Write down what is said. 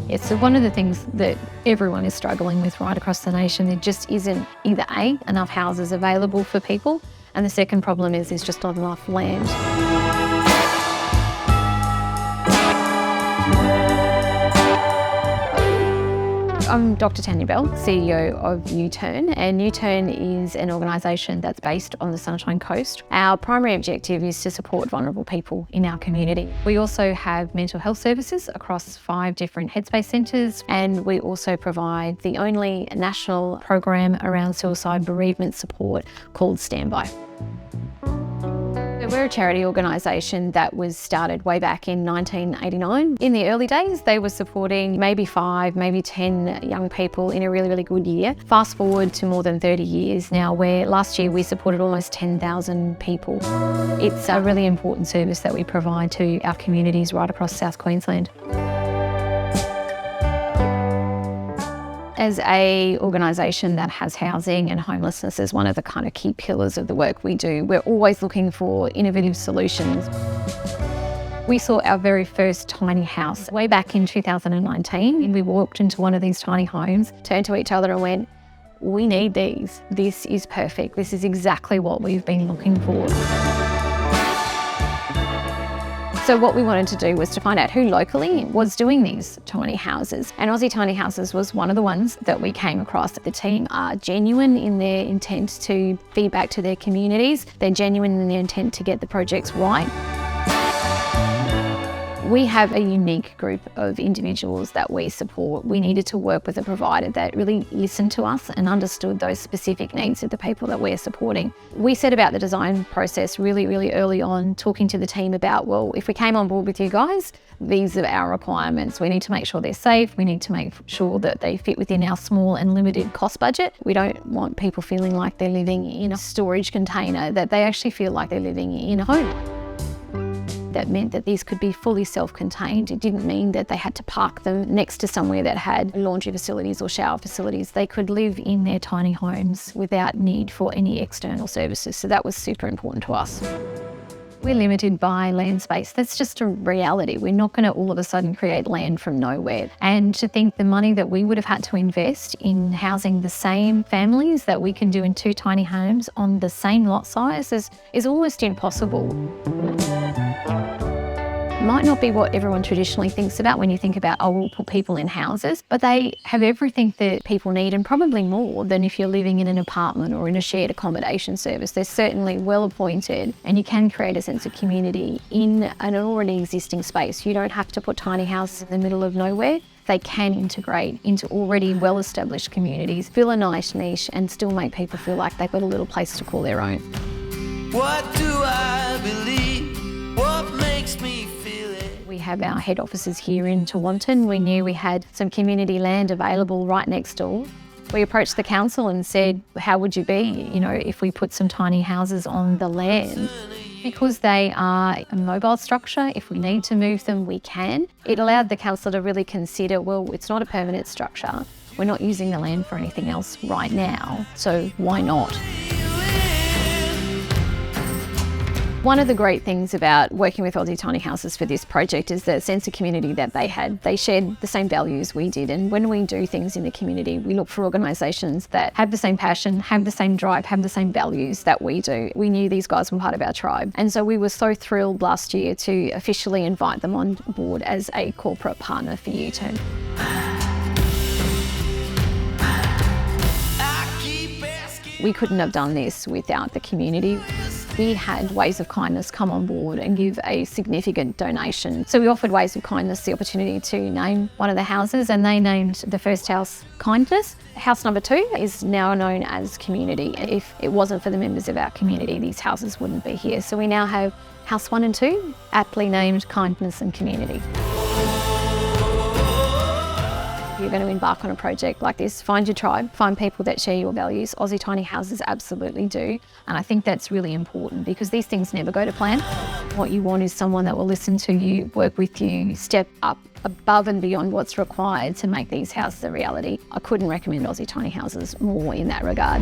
Yes, so one of the things that everyone is struggling with right across the nation, there just isn't either A, enough houses available for people, and the second problem is there's just not enough land. I'm Dr. Tanya, CEO of YouTurn, and YouTurn is an organisation that's based on the Sunshine Coast. Our primary objective is to support vulnerable people in our community. We also have mental health services across 5 different headspace centres, and we also provide the only national program around suicide bereavement support called Standby. We're a charity organisation that was started way back in 1989. In the early days, they were supporting maybe 5, maybe 10 young people in a really, really good year. Fast forward to more than 30 years now, where last year we supported almost 10,000 people. It's a really important service that we provide to our communities right across South Queensland. As an organisation that has housing and homelessness as one of the kind of key pillars of the work we do, we're always looking for innovative solutions. We saw our very first tiny house way back in 2019, and we walked into one of these tiny homes, turned to each other and went, "We need these. This is perfect. This is exactly what we've been looking for." So what we wanted to do was to find out who locally was doing these tiny houses. And Aussie Tiny Houses was one of the ones that we came across. The team are genuine in their intent to feed back to their communities. They're genuine in their intent to get the projects right. We have a unique group of individuals that we support. We needed to work with a provider that really listened to us and understood those specific needs of the people that we're supporting. We set about the design process really, really early on, talking to the team about, well, if we came on board with you guys, these are our requirements. We need to make sure they're safe. We need to make sure that they fit within our small and limited cost budget. We don't want people feeling like they're living in a storage container, that they actually feel like they're living in a home. That meant that these could be fully self-contained. It didn't mean that they had to park them next to somewhere that had laundry facilities or shower facilities. They could live in their tiny homes without need for any external services. So that was super important to us. We're limited by land space. That's just a reality. We're not going to all of a sudden create land from nowhere. And to think the money that we would have had to invest in housing the same families that we can do in 2 tiny homes on the same lot size is almost impossible. Might not be what everyone traditionally thinks about when you think about, oh, we'll put people in houses, but they have everything that people need and probably more than if you're living in an apartment or in a shared accommodation service. They're certainly well appointed, and you can create a sense of community in an already existing space. You don't have to put tiny houses in the middle of nowhere. They can integrate into already well-established communities, fill a nice niche, and still make people feel like they've got a little place to call their own. What do I believe? What makes me feel it? We have our head offices here in Tawantin. We knew we had some community land available right next door. We approached the council and said, how would you be, if we put some tiny houses on the land? Because they are a mobile structure, if we need to move them, we can. It allowed the council to really consider, well, it's not a permanent structure. We're not using the land for anything else right now, so why not? One of the great things about working with Aussie Tiny Houses for this project is the sense of community that they had. They shared the same values we did, and when we do things in the community, we look for organisations that have the same passion, have the same drive, have the same values that we do. We knew these guys were part of our tribe, and so we were so thrilled last year to officially invite them on board as a corporate partner for YouTurn. We couldn't have done this without the community. We had Ways of Kindness come on board and give a significant donation. So we offered Ways of Kindness the opportunity to name one of the houses, and they named the first house Kindness. House number 2 is now known as Community. If it wasn't for the members of our community, these houses wouldn't be here. So we now have House 1 and 2, aptly named Kindness and Community. If you're going to embark on a project like this, find your tribe, find people that share your values. Aussie Tiny Houses absolutely do. And I think that's really important because these things never go to plan. What you want is someone that will listen to you, work with you, step up above and beyond what's required to make these houses a reality. I couldn't recommend Aussie Tiny Houses more in that regard.